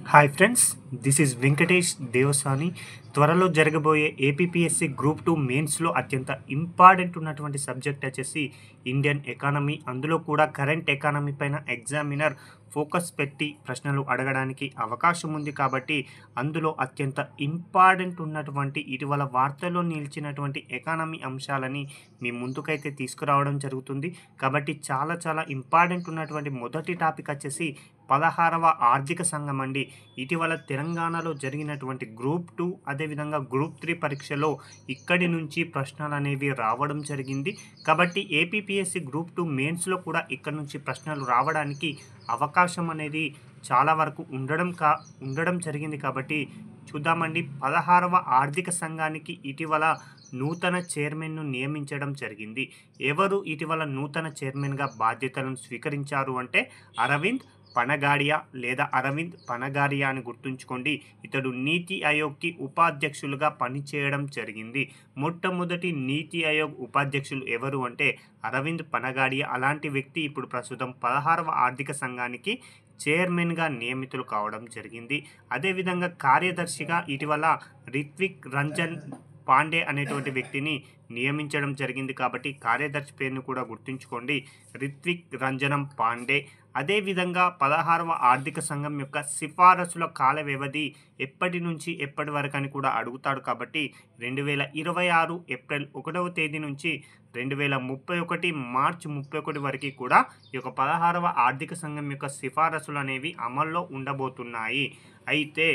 Hi friends, this is Venkatesh Devasani. త్వరలో జరగబోయే APPSC group 2 మెయిన్స్లో అత్యంత ఇంపార్టెంట్ ఉన్నటువంటి సబ్జెక్ట్ వచ్చేసి ఇండియన్ ఎకానమీ. అందులో కూడా కరెంట్ ఎకానమీ పైన ఎగ్జామినర్ ఫోకస్ పెట్టి ప్రశ్నలు అడగడానికి అవకాశం ఉంది. కాబట్టి అందులో అత్యంత ఇంపార్టెంట్ ఉన్నటువంటి ఇటీవల వార్తల్లో నిలిచినటువంటి ఎకానమీ అంశాలని మీ ముందుకైతే తీసుకురావడం జరుగుతుంది. కాబట్టి చాలా ఇంపార్టెంట్ ఉన్నటువంటి మొదటి టాపిక్ వచ్చేసి 16వ ఆర్థిక సంఘం అండి. ఇటీవల తెలంగాణలో జరిగినటువంటి గ్రూప్ 2 అదేవిధంగా గ్రూప్ 3 పరీక్షలో ఇక్కడి నుంచి ప్రశ్నలు అనేవి రావడం జరిగింది. కాబట్టి ఏపీపీఎస్సీ గ్రూప్ 2 మెయిన్స్లో కూడా ఇక్కడ నుంచి ప్రశ్నలు రావడానికి అవకాశం అనేది చాలా వరకు ఉండడం జరిగింది. కాబట్టి చూద్దామండి. 16వ ఆర్థిక సంఘానికి ఇటీవల నూతన చైర్మన్ను నియమించడం జరిగింది. ఎవరు ఇటీవల నూతన చైర్మన్గా బాధ్యతలను స్వీకరించారు అంటే అరవింద్ పనగాడియా లేదా అరవింద్ పనగారియా అని గుర్తుంచుకోండి. ఇతడు నీతి ఆయోగ్కి ఉపాధ్యక్షులుగా పనిచేయడం జరిగింది. మొట్టమొదటి నీతి ఆయోగ్ ఉపాధ్యక్షులు ఎవరు అంటే అరవింద్ పనగాడియా. అలాంటి వ్యక్తి ఇప్పుడు ప్రస్తుతం 16వ ఆర్థిక సంఘానికి చైర్మన్గా నియమితులు కావడం జరిగింది. అదేవిధంగా కార్యదర్శిగా ఇటీవల రిత్విక్ రంజన్ పాండే అనేటువంటి వ్యక్తిని నియమించడం జరిగింది. కాబట్టి కార్యదర్శి పేరును కూడా గుర్తుంచుకోండి, రిత్విక్ రంజనం పాండే. అదేవిధంగా 16వ ఆర్థిక సంఘం యొక్క సిఫారసుల కాల వ్యవధి ఎప్పటి నుంచి ఎప్పటి వరకు అని కూడా అడుగుతాడు. కాబట్టి 2026 ఏప్రిల్ 1వ తేదీ నుంచి 2031 మార్చి 31 వరకు కూడా ఈ యొక్క 16వ ఆర్థిక సంఘం యొక్క సిఫారసులు అనేవి అమల్లో ఉండబోతున్నాయి. అయితే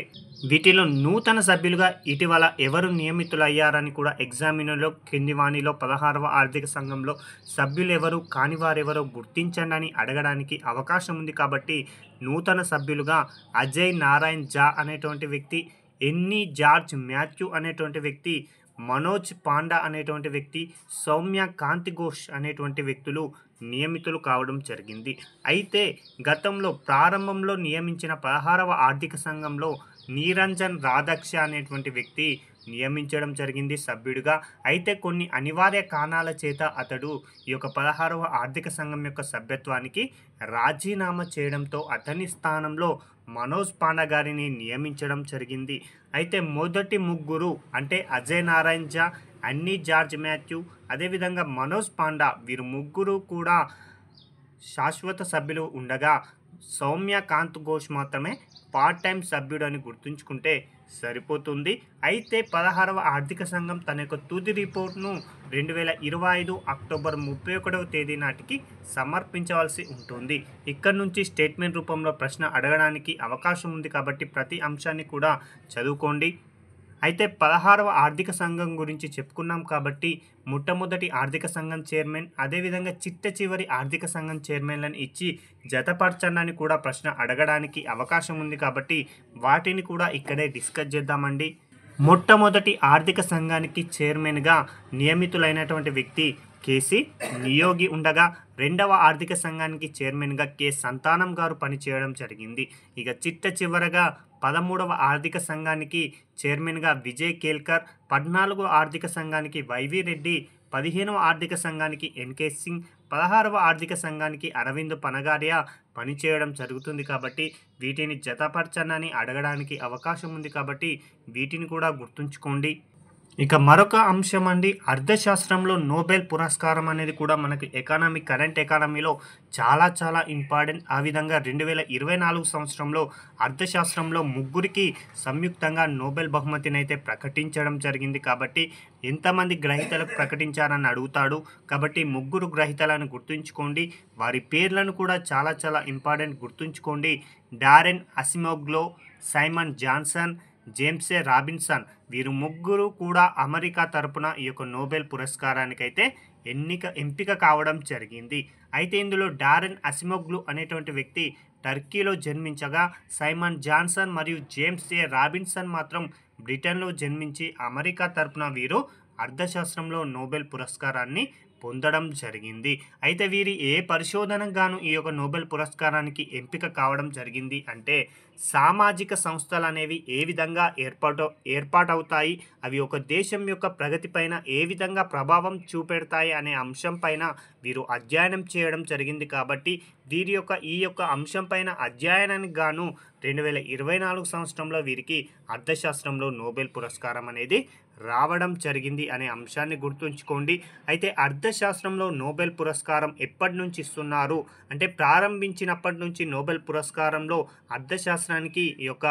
వీటిలో నూతన సభ్యులుగా ఇటీవల ఎవరు నియమితులయ్యారని కూడా ఎగ్జామినర్లో కింది వాణిలో 16వ ఆర్థిక సంఘంలో సభ్యులు ఎవరు, కాని వారెవరో గుర్తించండి అని అడగడానికి అవకాశం ఉంది. కాబట్టి నూతన సభ్యులుగా అజయ్ నారాయణ్ జా అనేటువంటి వ్యక్తి, ఎన్నీ జార్జ్ మాథ్యూ అనేటువంటి వ్యక్తి, మనోజ్ పాండా అనేటువంటి వ్యక్తి, సౌమ్య కాంతి ఘోష్ అనేటువంటి వ్యక్తులు నియమితులు కావడం జరిగింది. అయితే గతంలో ప్రారంభంలో నియమించిన 16వ ఆర్థిక సంఘంలో నిరంజన్ రాధాక్ష అనేటువంటి వ్యక్తి నియమించడం జరిగింది సభ్యుడిగా. అయితే కొన్ని అనివార్య కారణాల చేత అతడు ఈ యొక్క 16వ ఆర్థిక సంఘం యొక్క సభ్యత్వానికి రాజీనామా చేయడంతో అతని స్థానంలో మనోజ్ పాండా గారిని నియమించడం జరిగింది. అయితే మొదటి ముగ్గురు అంటే అజయ్ నారాయణ్ జా, అన్నీ జార్జ్ మాథ్యూ, అదేవిధంగా మనోజ్ పాండా, వీరు ముగ్గురు కూడా శాశ్వత సభ్యులు ఉండగా సౌమ్య కాంత్ ఘోష్ మాత్రమే పార్ట్ టైం సభ్యుడు అని గుర్తుంచుకుంటే సరిపోతుంది. అయితే 16వ ఆర్థిక సంఘం తన యొక్క తుది రిపోర్ట్ను 2025 అక్టోబర్ 31వ తేదీ నాటికి సమర్పించవలసి ఉంటుంది. ఇక్కడ నుంచి స్టేట్మెంట్ రూపంలో ప్రశ్న అడగడానికి అవకాశం ఉంది. కాబట్టి ప్రతి అంశాన్ని కూడా చదువుకోండి. అయితే 16వ ఆర్థిక సంఘం గురించి చెప్పుకున్నాం. కాబట్టి మొట్టమొదటి ఆర్థిక సంఘం చైర్మన్, అదేవిధంగా చిట్ట చివరి ఆర్థిక సంఘం చైర్మన్లను ఇచ్చి జతపరచండి కూడా ప్రశ్న అడగడానికి అవకాశం ఉంది. కాబట్టి వాటిని కూడా ఇక్కడే డిస్కస్ చేద్దామండి. మొట్టమొదటి ఆర్థిక సంఘానికి చైర్మన్గా నియమితులైనటువంటి వ్యక్తి కేసీ నియోగి ఉండగా, రెండవ ఆర్థిక సంఘానికి చైర్మన్గా కె సంతానం గారు పనిచేయడం జరిగింది. ఇక చివరగా 13వ ఆర్థిక సంఘానికి చైర్మన్గా విజయ్ కేల్కర్, 14వ ఆర్థిక సంఘానికి వైవి రెడ్డి, 15వ ఆర్థిక సంఘానికి ఎన్కే సింగ్, 16వ ఆర్థిక సంఘానికి అరవింద్ పనగారియా పనిచేయడం జరుగుతుంది. కాబట్టి వీటిని జతపరచనని అడగడానికి అవకాశం ఉంది. కాబట్టి వీటిని కూడా గుర్తుంచుకోండి. ఇక మరొక అంశం అండి, అర్థశాస్త్రంలో నోబెల్ పురస్కారం అనేది కూడా మనకి కరెంట్ ఎకానమీలో చాలా ఇంపార్టెంట్. ఆ విధంగా 2024 సంవత్సరంలో అర్థశాస్త్రంలో ముగ్గురికి సంయుక్తంగా నోబెల్ బహుమతిని అయితే ప్రకటించడం జరిగింది. కాబట్టి ఎంతమంది గ్రహీతలకు ప్రకటించారని అడుగుతాడు. కాబట్టి ముగ్గురు గ్రహీతలను గుర్తుంచుకోండి. వారి పేర్లను కూడా చాలా ఇంపార్టెంట్ గుర్తుంచుకోండి. Darren అసిమోగ్లో, Simon Johnson, James A Robinson, వీరు ముగ్గురు కూడా అమెరికా తరపున ఈ యొక్క నోబెల్ పురస్కారానికైతే ఎంపిక కావడం జరిగింది. అయితే ఇందులో డారెన్ అసిమోగ్లు అనేటువంటి వ్యక్తి టర్కీలో జన్మించగా, సైమన్ జాన్సన్ మరియు జేమ్స్ ఏ రాబిన్సన్ మాత్రం బ్రిటన్లో జన్మించి అమెరికా తరపున వీరు అర్థశాస్త్రంలో నోబెల్ పురస్కారాన్ని పొందడం జరిగింది. అయితే వీరి ఏ పరిశోధనకు గాను ఈ యొక్క నోబెల్ పురస్కారానికి ఎంపిక కావడం జరిగింది అంటే సామాజిక సంస్థలనేవి ఏ విధంగా ఏర్పాటవుతాయి, అవి ఒక దేశం యొక్క ప్రగతి పైన ఏ విధంగా ప్రభావం చూపెడతాయి అనే అంశం పైన వీరు అధ్యయనం చేయడం జరిగింది. కాబట్టి వీరి యొక్క ఈ యొక్క అంశం పైన అధ్యయనానికి గాను 2024 సంవత్సరంలో వీరికి అర్థశాస్త్రంలో నోబెల్ పురస్కారం అనేది రావడం జరిగింది అనే అంశాన్ని గుర్తుంచుకోండి. అయితే అర్థశాస్త్రంలో నోబెల్ పురస్కారం ఎప్పటి నుంచి ఇస్తున్నారు అంటే ప్రారంభించినప్పటి నుంచి నోబెల్ పురస్కారంలో అర్థశాస్త్రానికి ఈ యొక్క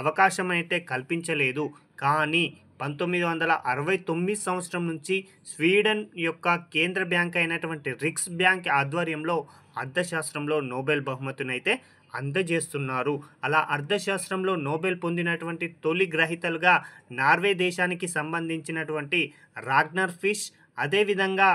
అవకాశం అయితే కల్పించలేదు. కానీ 1969 సంవత్సరం నుంచి స్వీడన్ యొక్క కేంద్ర బ్యాంక్ అయినటువంటి రిక్స్ బ్యాంక్ ఆధ్వర్యంలో అర్థశాస్త్రంలో నోబెల్ బహుమతినైతే అందజేస్తున్నారు. అలా అర్థశాస్త్రంలో నోబెల్ పొందినటువంటి తొలి గ్రహీతలుగా నార్వే దేశానికి సంబంధించినటువంటి రాగ్నర్ ఫిష్, అదేవిధంగా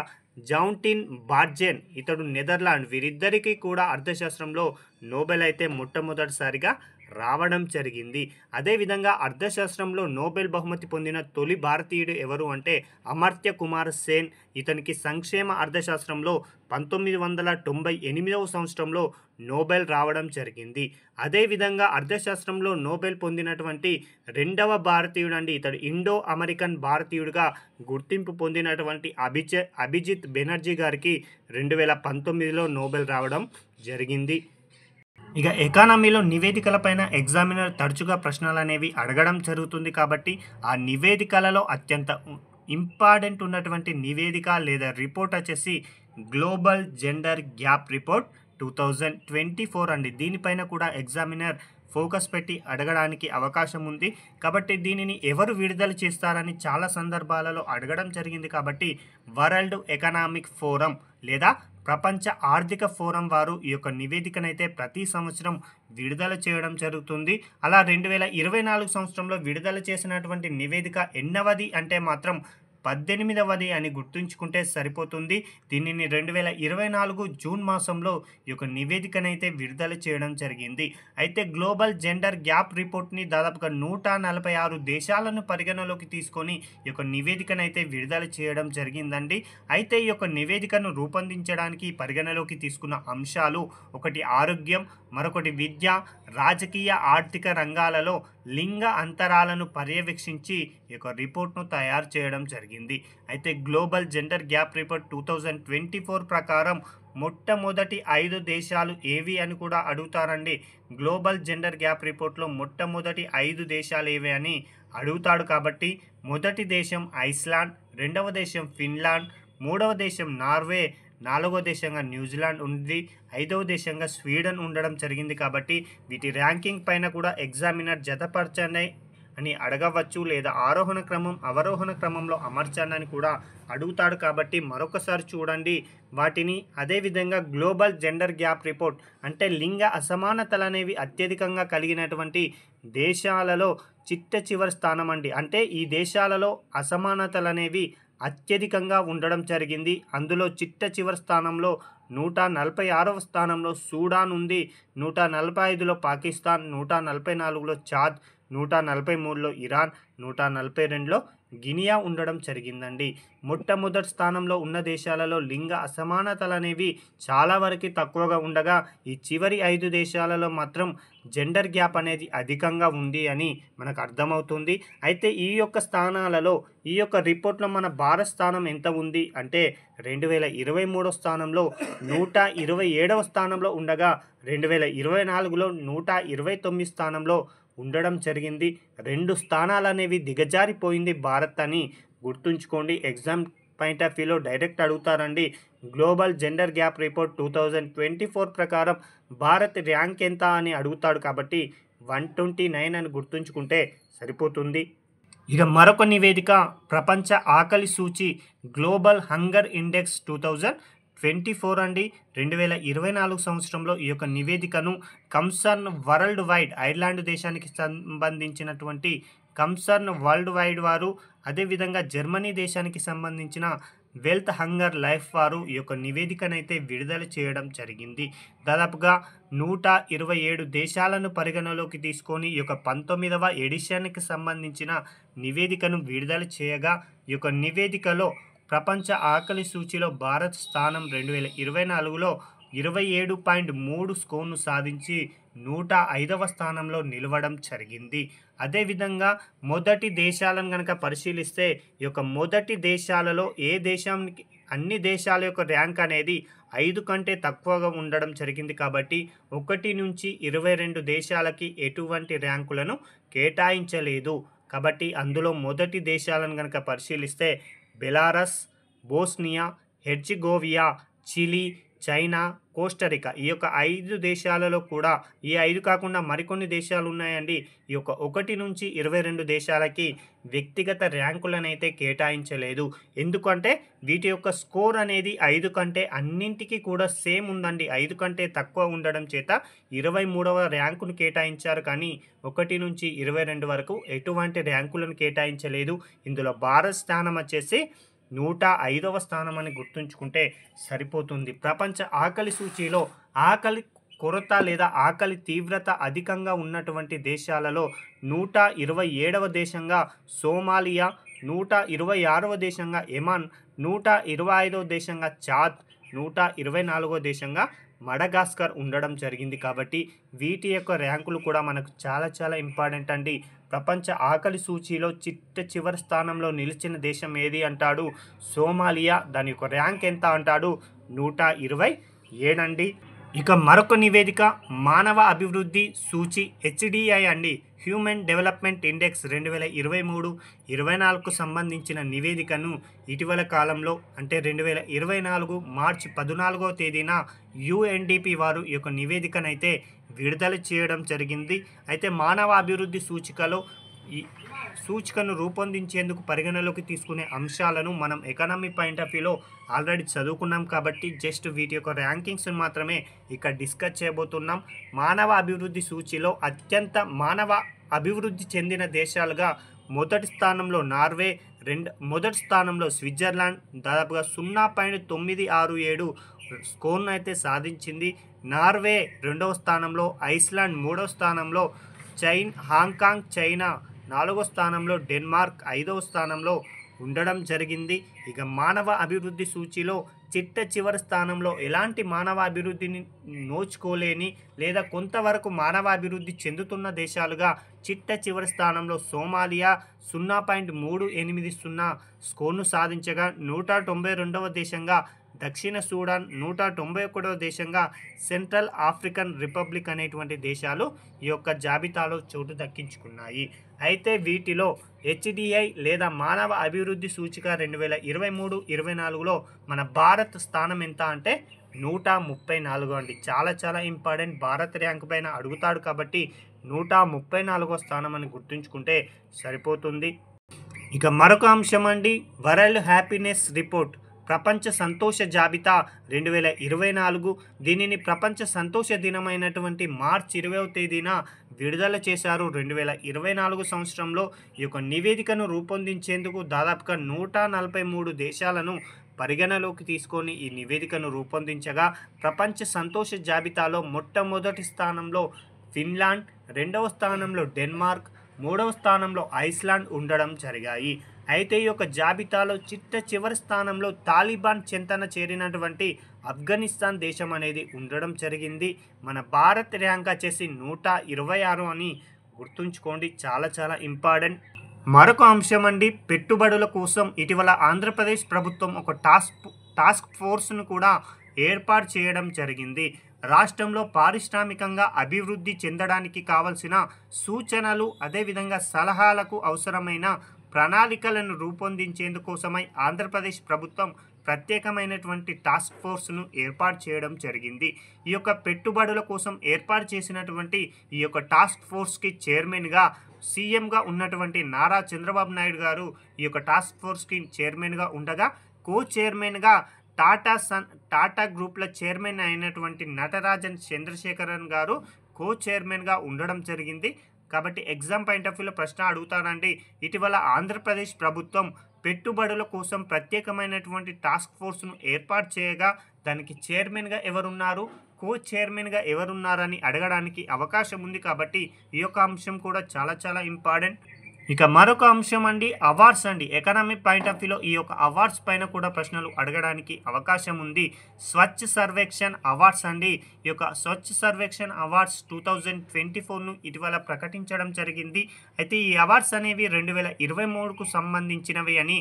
జౌంటిన్ బార్జెన్ ఇతడు నెదర్లాండ్, వీరిద్దరికీ కూడా అర్థశాస్త్రంలో నోబెల్ అయితే మొట్టమొదటిసారిగా రావడం జరిగింది. అదేవిధంగా అర్థశాస్త్రంలో నోబెల్ బహుమతి పొందిన తొలి భారతీయుడు ఎవరు అంటే అమర్త్య కుమార్ సేన్. ఇతనికి సంక్షేమ అర్థశాస్త్రంలో 1998 సంవత్సరంలో నోబెల్ రావడం జరిగింది. అదేవిధంగా అర్థశాస్త్రంలో నోబెల్ పొందినటువంటి రెండవ భారతీయుడు అండి, ఇతడు ఇండో అమెరికన్ భారతీయుడిగా గుర్తింపు పొందినటువంటి అభిజిత్ బెనర్జీ గారికి 2019లో నోబెల్ రావడం జరిగింది. ఇక ఎకానమీలో నివేదికలపైన ఎగ్జామినర్ తరచుగా ప్రశ్నలు అనేవి అడగడం జరుగుతుంది. కాబట్టి ఆ నివేదికలలో అత్యంత ఇంపార్టెంట్ ఉన్నటువంటి నివేదిక లేదా రిపోర్ట్ వచ్చేసి గ్లోబల్ జెండర్ గ్యాప్ రిపోర్ట్ 2024 అండి. దీనిపైన కూడా ఎగ్జామినర్ ఫోకస్ పెట్టి అడగడానికి అవకాశం ఉంది. కాబట్టి దీనిని ఎవరు విడుదల చేస్తారని చాలా సందర్భాలలో అడగడం జరిగింది. కాబట్టి వరల్డ్ ఎకనామిక్ ఫోరం లేదా ప్రపంచ ఆర్థిక ఫోరం వారు ఈ యొక్క నివేదికనైతే ప్రతి సంవత్సరం విడుదల చేయడం జరుగుతుంది. అలా 2024 సంవత్సరంలో విడుదల చేసినటువంటి నివేదిక ఎన్నవది అంటే మాత్రం 18వది అని గుర్తుంచుకుంటే సరిపోతుంది. దీనిని 2024 జూన్ మాసంలో ఈ యొక్క నివేదికనైతే విడుదల చేయడం జరిగింది. అయితే గ్లోబల్ జెండర్ గ్యాప్ రిపోర్ట్ని దాదాపుగా 146 దేశాలను పరిగణలోకి తీసుకొని ఈ యొక్క నివేదికనైతే విడుదల చేయడం జరిగిందండి. అయితే ఈ యొక్క నివేదికను రూపొందించడానికి పరిగణలోకి తీసుకున్న అంశాలు ఒకటి ఆరోగ్యం, మరొకటి విద్య, రాజకీయ, ఆర్థిక రంగాలలో లింగ అంతరాలను పర్యవేక్షించి ఈ యొక్క రిపోర్ట్ను తయారు చేయడం జరిగింది. అయితే గ్లోబల్ జెండర్ గ్యాప్ రిపోర్ట్ 2024 ప్రకారం మొట్టమొదటి 5 దేశాలు ఏవి అని కూడా అడుగుతారండి. గ్లోబల్ జెండర్ గ్యాప్ రిపోర్ట్లో మొట్టమొదటి 5 దేశాలు ఏవి అని అడుగుతాడు. కాబట్టి మొదటి దేశం ఐస్లాండ్, రెండవ దేశం ఫిన్లాండ్, మూడవ దేశం నార్వే, నాలుగవ దేశంగా న్యూజిలాండ్ ఉంది, ఐదవ దేశంగా స్వీడన్ ఉండడం జరిగింది. కాబట్టి వీటి ర్యాంకింగ్ పైన కూడా ఎగ్జామినర్ జతపరచండి అని అడగవచ్చు, లేదా ఆరోహణ క్రమం అవరోహణ క్రమంలో అమర్చండి అని కూడా అడుగుతాడు. కాబట్టి మరొకసారి చూడండి వాటిని. అదేవిధంగా గ్లోబల్ జెండర్ గ్యాప్ రిపోర్ట్ అంటే లింగ అసమానతలు అనేవి అత్యధికంగా కలిగినటువంటి దేశాలలో చిట్ట చివరి స్థానం అండి. అంటే ఈ దేశాలలో అసమానతలు అనేవి అత్యధికంగా ఉండడం జరిగింది. అందులో చిట్ట చివరి స్థానంలో 146వ స్థానంలో సూడాన్ ఉంది, 145లో పాకిస్తాన్, 144లో చాద్, 143లో ఇరాన్, 142లో గినియా ఉండడం జరిగిందండి. మొట్టమొదటి స్థానంలో ఉన్న దేశాలలో లింగ అసమానతలు అనేవి చాలా వరకు తక్కువగా ఉండగా ఈ చివరి 5 దేశాలలో మాత్రం జెండర్ గ్యాప్ అనేది అధికంగా ఉంది అని మనకు అర్థమవుతుంది. అయితే ఈ యొక్క స్థానాలలో ఈ యొక్క రిపోర్ట్లో మన భారత్ స్థానం ఎంత ఉంది అంటే 2023 స్థానంలో 127వ స్థానంలో ఉండగా 2024లో 129 స్థానంలో ఉండడం జరిగింది. 2 స్థానాలు అనేవి దిగజారిపోయింది భారత్ అని గుర్తుంచుకోండి. ఎగ్జామ్ పాయింట్ ఆఫ్ వ్యూలో డైరెక్ట్ అడుగుతారండి. గ్లోబల్ జెండర్ గ్యాప్ రిపోర్ట్ 2024 ప్రకారం భారత్ ర్యాంక్ ఎంత అని అడుగుతాడు. కాబట్టి 129 అని గుర్తుంచుకుంటే సరిపోతుంది. ఇక మరొక నివేదిక ప్రపంచ ఆకలి సూచి గ్లోబల్ హంగర్ ఇండెక్స్ 2024 అండి. 2024 సంవత్సరంలో ఈ యొక్క నివేదికను కన్సర్న్ వరల్డ్ వైడ్ ఐర్లాండ్ దేశానికి సంబంధించినటువంటి కన్సర్న్ వరల్డ్ వైడ్ వారు, అదేవిధంగా జర్మనీ దేశానికి సంబంధించిన వెల్త్ హంగర్ లైఫ్ వారు ఈ యొక్క నివేదికనైతే విడుదల చేయడం జరిగింది. దాదాపుగా 127 దేశాలను పరిగణలోకి తీసుకొని ఈ యొక్క 19వ ఎడిషన్కి సంబంధించిన నివేదికను విడుదల చేయగా ఈ యొక్క నివేదికలో ప్రపంచ ఆకలి సూచీలో భారత్ స్థానం 2024లో 27.3 స్కోర్ను సాధించి 105వ స్థానంలో నిలవడం జరిగింది. అదేవిధంగా మొదటి దేశాలను కనుక పరిశీలిస్తే ఈ యొక్క మొదటి దేశాలలో ఏ దేశానికి అన్ని దేశాల యొక్క ర్యాంక్ అనేది 5 కంటే తక్కువగా ఉండడం జరిగింది. కాబట్టి 1 నుంచి 22 దేశాలకి ఎటువంటి ర్యాంకులను కేటాయించలేదు. కాబట్టి అందులో మొదటి దేశాలను కనుక పరిశీలిస్తే Belarus, Bosnia, Herzegovina, Chile, China, Costa Rica ఈ యొక్క 5 దేశాలలో కూడా ఈ 5 కాకుండా మరికొన్ని దేశాలు ఉన్నాయండి. ఈ యొక్క 1 నుంచి 22 దేశాలకి వ్యక్తిగత ర్యాంకులనైతే కేటాయించలేదు. ఎందుకంటే వీటి యొక్క స్కోర్ అనేది 5 కంటే అన్నింటికీ కూడా సేమ్ ఉందండి. 5 కంటే తక్కువ ఉండడం చేత 23వ ర్యాంకును కేటాయించారు. కానీ 1 నుంచి 22 వరకు ఎటువంటి ర్యాంకులను కేటాయించలేదు. ఇందులో భారత్ స్థానం వచ్చేసి 105వ స్థానం అని గుర్తుంచుకుంటే సరిపోతుంది. ప్రపంచ ఆకలి సూచీలో ఆకలి కొరత లేదా ఆకలి తీవ్రత అధికంగా ఉన్నటువంటి దేశాలలో 127వ దేశంగా సోమాలియా, 126వ దేశంగా యెమన్, 125వ దేశంగా చాద్, 124వ దేశంగా మడగాస్కర్ ఉండడం జరిగింది. కాబట్టి వీటి యొక్క ర్యాంకులు కూడా మనకు చాలా చాలా ఇంపార్టెంట్ అండి. ప్రపంచ ఆకలి సూచీలో చివరి స్థానంలో నిలిచిన దేశం ఏది అంటాడు సోమాలియా. దాని యొక్క ర్యాంక్ ఎంత అంటాడు 127 అండి. ఇక మరొక నివేదిక మానవ అభివృద్ధి సూచి HDI అండి, హ్యూమన్ డెవలప్మెంట్ ఇండెక్స్ 2023-24కు సంబంధించిన నివేదికను ఇటీవల కాలంలో అంటే 2024 మార్చి 14వ తేదీన UNDP వారు ఈ యొక్క నివేదికనైతే విడుదల చేయడం జరిగింది. అయితే మానవ అభివృద్ధి సూచికలో ఈ సూచికను రూపొందించేందుకు పరిగణలోకి తీసుకునే అంశాలను మనం ఎకానమీ పాయింట్ ఆఫ్ వ్యూలో ఆల్రెడీ చదువుకున్నాం. కాబట్టి జస్ట్ వీటి యొక్క ర్యాంకింగ్స్ మాత్రమే ఇక్కడ డిస్కస్ చేయబోతున్నాం. మానవ అభివృద్ధి సూచిలో అత్యంత మానవ అభివృద్ధి చెందిన దేశాలుగా మొదటి స్థానంలో నార్వే, మొదటి స్థానంలో స్విట్జర్లాండ్ దాదాపుగా 0.967 స్కోర్ను అయితే సాధించింది. నార్వే 2వ స్థానంలో, ఐస్లాండ్ 3వ స్థానంలో, హాంకాంగ్ చైనా 4వ స్థానంలో, డెన్మార్క్ 5వ స్థానంలో ఉండడం జరిగింది. ఇక మానవ అభివృద్ధి సూచిలో చివరి స్థానంలో ఎలాంటి మానవ అభివృద్ధిని నోచుకోలేని లేదా కొంతవరకు మానవ అభివృద్ధి చెందుతున్న దేశాలుగా చివరి స్థానంలో సోమాలియా 0.380 స్కోర్ను సాధించగా 192వ దేశంగా దక్షిణ సూడాన్, 191వ దేశంగా సెంట్రల్ ఆఫ్రికన్ రిపబ్లిక్ అనేటువంటి దేశాలు ఈ యొక్క జాబితాలో చోటు దక్కించుకున్నాయి. అయితే వీటిలో HDI లేదా మానవ అభివృద్ధి సూచిక 2023-24లో మన భారత్ స్థానం ఎంత అంటే 134 అండి. చాలా చాలా ఇంపార్టెంట్. భారత్ ర్యాంక్ పైన అడుగుతాడు కాబట్టి 134వ స్థానం అని గుర్తుంచుకుంటే సరిపోతుంది. ఇక మరొక అంశం అండి, వరల్డ్ హ్యాపీనెస్ రిపోర్ట్ ప్రపంచ సంతోష జాబితా 2024. దీనిని ప్రపంచ సంతోష దినమైనటువంటి మార్చి 20వ తేదీన విడుదల చేశారు. 2024 సంవత్సరంలో ఈ యొక్క నివేదికను రూపొందించేందుకు దాదాపుగా 143 దేశాలను పరిగణలోకి తీసుకొని ఈ నివేదికను రూపొందించగా ప్రపంచ సంతోష జాబితాలో మొట్టమొదటి స్థానంలో ఫిన్లాండ్, 2వ స్థానంలో డెన్మార్క్, 3వ స్థానంలో ఐస్లాండ్ ఉండడం జరిగాయి. అయితే ఈ యొక్క జాబితాలో చివరి స్థానంలో తాలిబాన్ చెంతన చేరినటువంటి ఆఫ్ఘనిస్తాన్ దేశం అనేది ఉండడం జరిగింది. మన భారత్ ర్యాంక్ వచ్చేసి 126 అని గుర్తుంచుకోండి. చాలా చాలా ఇంపార్టెంట్. మరొక అంశం అండి, పెట్టుబడుల కోసం ఇటీవల ఆంధ్రప్రదేశ్ ప్రభుత్వం ఒక టాస్క్ ఫోర్స్ను కూడా ఏర్పాటు చేయడం జరిగింది. రాష్ట్రంలో పారిశ్రామికంగా అభివృద్ధి చెందడానికి కావలసిన సూచనలు అదేవిధంగా సలహాలకు అవసరమైన ప్రణాళికలను రూపొందించేందుకోసమై ఆంధ్రప్రదేశ్ ప్రభుత్వం ప్రత్యేకమైనటువంటి టాస్క్ ఫోర్స్ను ఏర్పాటు చేయడం జరిగింది. ఈ యొక్క పెట్టుబడుల కోసం ఏర్పాటు చేసినటువంటి ఈ యొక్క టాస్క్ ఫోర్స్కి చైర్మన్గా సీఎంగా ఉన్నటువంటి నారా చంద్రబాబు నాయుడు గారు ఈ యొక్క టాస్క్ ఫోర్స్కి చైర్మన్గా ఉండగా, కో చైర్మన్గా టాటా గ్రూప్ల చైర్మన్ అయినటువంటి నటరాజన్ చంద్రశేఖరన్ గారు కో చైర్మన్గా ఉండడం జరిగింది. కాబట్టి ఎగ్జామ్ పాయింట్ ఆఫ్ వ్యూలో ప్రశ్న అడుగుతానండి, ఇటీవల ఆంధ్రప్రదేశ్ ప్రభుత్వం పెట్టుబడుల కోసం ప్రత్యేకమైనటువంటి టాస్క్ ఫోర్స్ను ఏర్పాటు చేయగా దానికి చైర్మన్గా ఎవరున్నారు, కో చైర్మన్గా ఎవరున్నారని అడగడానికి అవకాశం ఉంది. కాబట్టి ఈ యొక్క అంశం కూడా చాలా చాలా ఇంపార్టెంట్. ఇక మరొక అంశం అండి అవార్డ్స్ అండి. ఎకనామిక్ పాయింట్ ఆఫ్ వ్యూలో ఈ యొక్క అవార్డ్స్ పైన కూడా ప్రశ్నలు అడగడానికి అవకాశం ఉంది. స్వచ్ఛ సర్వేక్షణ్ అవార్డ్స్ అండి. ఈ యొక్క స్వచ్ఛ సర్వేక్షణ్ అవార్డ్స్ 2024ను ఇటీవల ప్రకటించడం జరిగింది. అయితే ఈ అవార్డ్స్ అనేవి 2023కు సంబంధించినవి అని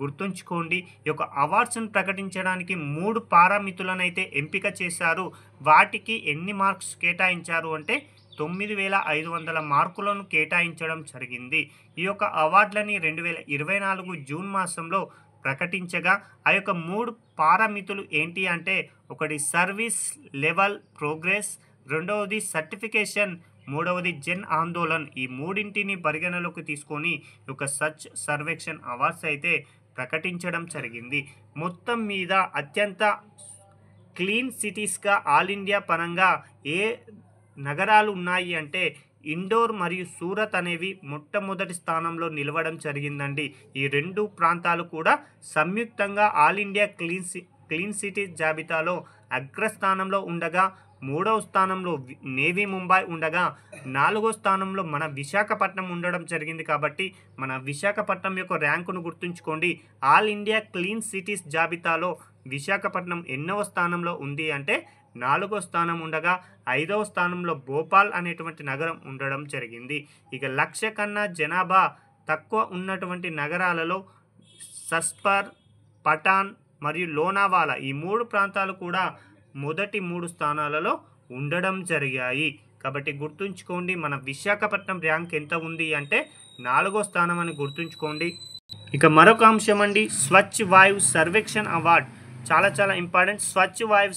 గుర్తుంచుకోండి. ఈ యొక్క అవార్డ్స్ను ప్రకటించడానికి 3 పారామితులను అయితే ఎంపిక చేశారు. వాటికి ఎన్ని మార్క్స్ కేటాయించారు అంటే 9500 మార్కులను కేటాయించడం జరిగింది. ఈ యొక్క అవార్డులని 2024 జూన్ మాసంలో ప్రకటించగా ఆ యొక్క 3 పారామితులు ఏంటి అంటే ఒకటి సర్వీస్ లెవెల్ ప్రోగ్రెస్, రెండవది సర్టిఫికేషన్, మూడవది జన్ ఆందోళన్. ఈ మూడింటిని పరిగణలోకి తీసుకొని ఈ యొక్క స్వచ్ఛ సర్వేక్షణ్ అవార్డ్స్ అయితే ప్రకటించడం జరిగింది. మొత్తం మీద అత్యంత క్లీన్ సిటీస్గా ఆల్ ఇండియా పరంగా ఏ నగరాలు ఉన్నాయి అంటే ఇండోర్ మరియు సూరత్ అనేవి మొట్టమొదటి స్థానంలో నిలవడం జరిగిందండి. ఈ 2 ప్రాంతాలు కూడా సంయుక్తంగా ఆల్ ఇండియా క్లీన్ సిటీ జాబితాలో అగ్రస్థానంలో ఉండగా, 3వ స్థానంలో నేవీ ముంబై ఉండగా, 4వ స్థానంలో మన విశాఖపట్నం ఉండడం జరిగింది. కాబట్టి మన విశాఖపట్నం యొక్క ర్యాంకును గుర్తుంచుకోండి. ఆల్ ఇండియా క్లీన్ సిటీస్ జాబితాలో విశాఖపట్నం ఎన్నవ స్థానంలో ఉంది అంటే 4వ స్థానం ఉండగా, 5వ స్థానంలో భోపాల్ అనేటువంటి నగరం ఉండడం జరిగింది. ఇక 1,00,000 కన్నా జనాభా తక్కువ ఉన్నటువంటి నగరాలలో సస్పర్, పటాన్ మరియు లోనావాలా ఈ 3 ప్రాంతాలు కూడా మొదటి 3 స్థానాలలో ఉండడం జరిగాయి. కాబట్టి గుర్తుంచుకోండి, మన విశాఖపట్నం ర్యాంక్ ఎంత ఉంది అంటే 4వ స్థానం అని గుర్తుంచుకోండి. ఇక మరొక అంశం అండి స్వచ్ఛ వాయు సర్వేక్షణ్ అవార్డ్. చాలా ఇంపార్టెంట్. స్వచ్ఛ వాయు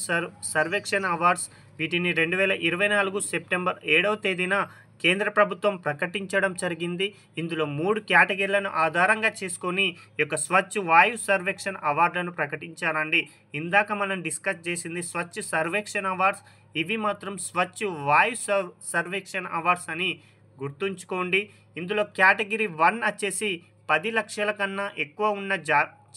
సర్వేక్షణ్ అవార్డ్స్ వీటిని 2024 సెప్టెంబర్ 7వ తేదీన కేంద్ర ప్రభుత్వం ప్రకటించడం జరిగింది. ఇందులో 3 కేటగిరీలను ఆధారంగా చేసుకొని ఈ యొక్క స్వచ్ఛ వాయు సర్వేక్షణ్ అవార్డులను ప్రకటించారండి. ఇందాక మనం డిస్కస్ చేసింది స్వచ్ఛ సర్వేక్షణ్ అవార్డ్స్, ఇవి మాత్రం స్వచ్ఛ వాయు సర్వేక్షణ్ అవార్డ్స్ అని గుర్తుంచుకోండి. ఇందులో కేటగిరీ 1 వచ్చేసి 10 లక్షల కన్నా ఎక్కువ ఉన్న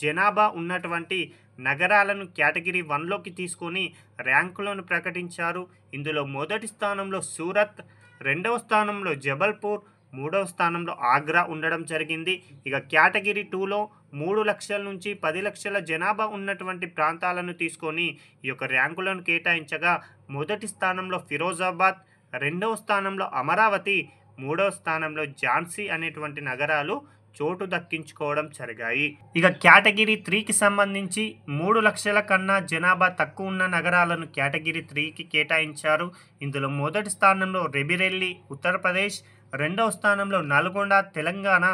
జనాభా ఉన్నటువంటి నగరాలను కేటగిరీ 1లోకి తీసుకొని ర్యాంకులను ప్రకటించారు. ఇందులో మొదటి స్థానంలో సూరత్, 2వ స్థానంలో జబల్పూర్, 3వ స్థానంలో ఆగ్రా ఉండడం జరిగింది. ఇక కేటగిరీ 2లో 3 లక్షల నుంచి 10 లక్షల జనాభా ఉన్నటువంటి ప్రాంతాలను తీసుకొని ఈ యొక్క ర్యాంకులను కేటాయించగా మొదటి స్థానంలో ఫిరోజాబాద్, 2వ స్థానంలో అమరావతి, 3వ స్థానంలో ఝాన్సీ అనేటువంటి నగరాలు చోటు దక్కించుకోవడం జరిగాయి. ఇక కేటగిరీ 3కి సంబంధించి 3 లక్షల కన్నా జనాభా తక్కువ ఉన్న నగరాలను కేటగిరీ 3కి కేటాయించారు. ఇందులో మొదటి స్థానంలో రెబిరెల్లి ఉత్తరప్రదేశ్, 2వ స్థానంలో నల్గొండ తెలంగాణ,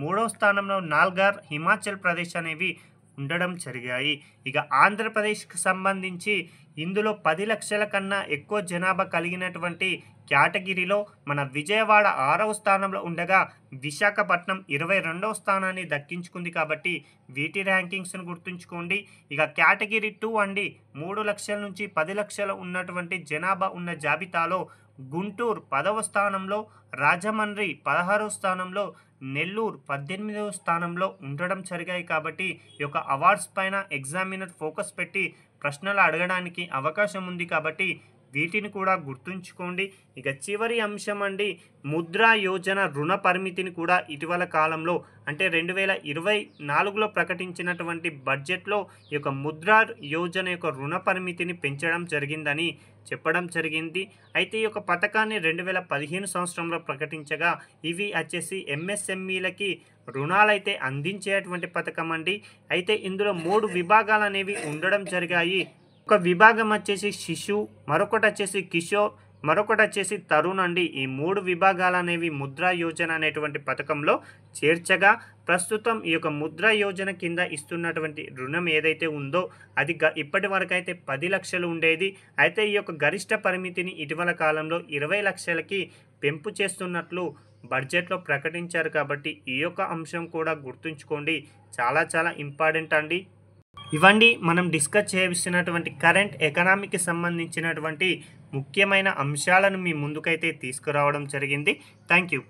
3వ స్థానంలో నాల్గర్ హిమాచల్ ప్రదేశ్ అనేవి ఉండడం జరిగాయి. ఇక ఆంధ్రప్రదేశ్కి సంబంధించి ఇందులో 10 లక్షల కన్నా ఎక్కువ జనాభా కలిగినటువంటి కేటగిరీలో మన విజయవాడ 6వ స్థానంలో ఉండగా విశాఖపట్నం 22వ స్థానాన్ని దక్కించుకుంది. కాబట్టి వీటి ర్యాంకింగ్స్ను గుర్తుంచుకోండి. ఇక కేటగిరీ 2 అండి 3 లక్షల నుంచి 10 లక్షలు ఉన్నటువంటి జనాభా ఉన్న జాబితాలో గుంటూరు 10వ స్థానంలో, రాజమండ్రి 16వ స్థానంలో, నెల్లూరు 18వ స్థానంలో ఉండడం జరిగాయి. కాబట్టి ఈ యొక్క అవార్డ్స్ పైన ఎగ్జామినర్ ఫోకస్ పెట్టి ప్రశ్నలు అడగడానికి అవకాశం ఉంది. కాబట్టి వీటిని కూడా గుర్తుంచుకోండి. ఇక చివరి అంశం అండి ముద్రా యోజన రుణ పరిమితిని కూడా ఇటీవల కాలంలో అంటే 2024లో ప్రకటించినటువంటి బడ్జెట్లో ఈ యొక్క ముద్రా యోజన యొక్క రుణ పరిమితిని పెంచడం జరిగిందని చెప్పడం జరిగింది. అయితే ఈ యొక్క పథకాన్ని 2015 సంవత్సరంలో ప్రకటించగా ఇవి వచ్చేసి ఎంఎస్ఎంఈలకి రుణాలైతే అందించేటువంటి పథకం అండి. అయితే ఇందులో 3 విభాగాలు అనేవి ఉండడం జరిగాయి. ఒక విభాగం వచ్చేసి శిశు, మరొకటి వచ్చేసి కిషోర్, మరొకటి వచ్చేసి తరుణ్ అండి. ఈ 3 విభాగాలు అనేవి ముద్రా యోజన అనేటువంటి పథకంలో చేర్చగా ప్రస్తుతం ఈ యొక్క ముద్రా యోజన కింద ఇస్తున్నటువంటి రుణం ఏదైతే ఉందో అది ఇప్పటి వరకు అయితే 10 లక్షలు ఉండేది. అయితే ఈ యొక్క గరిష్ట పరిమితిని ఇటీవల కాలంలో 20 లక్షలకి పెంపు చేస్తున్నట్లు బడ్జెట్లో ప్రకటించారు. కాబట్టి ఈ యొక్క అంశం కూడా గుర్తుంచుకోండి, చాలా ఇంపార్టెంట్ అండి. ఇవండి మనం డిస్కస్ చేస్తున్నటువంటి కరెంట్ ఎకనామీకి సంబంధించినటువంటి ముఖ్యమైన అంశాలను మీ ముందుకైతే తీసుకురావడం జరిగింది. Thank you.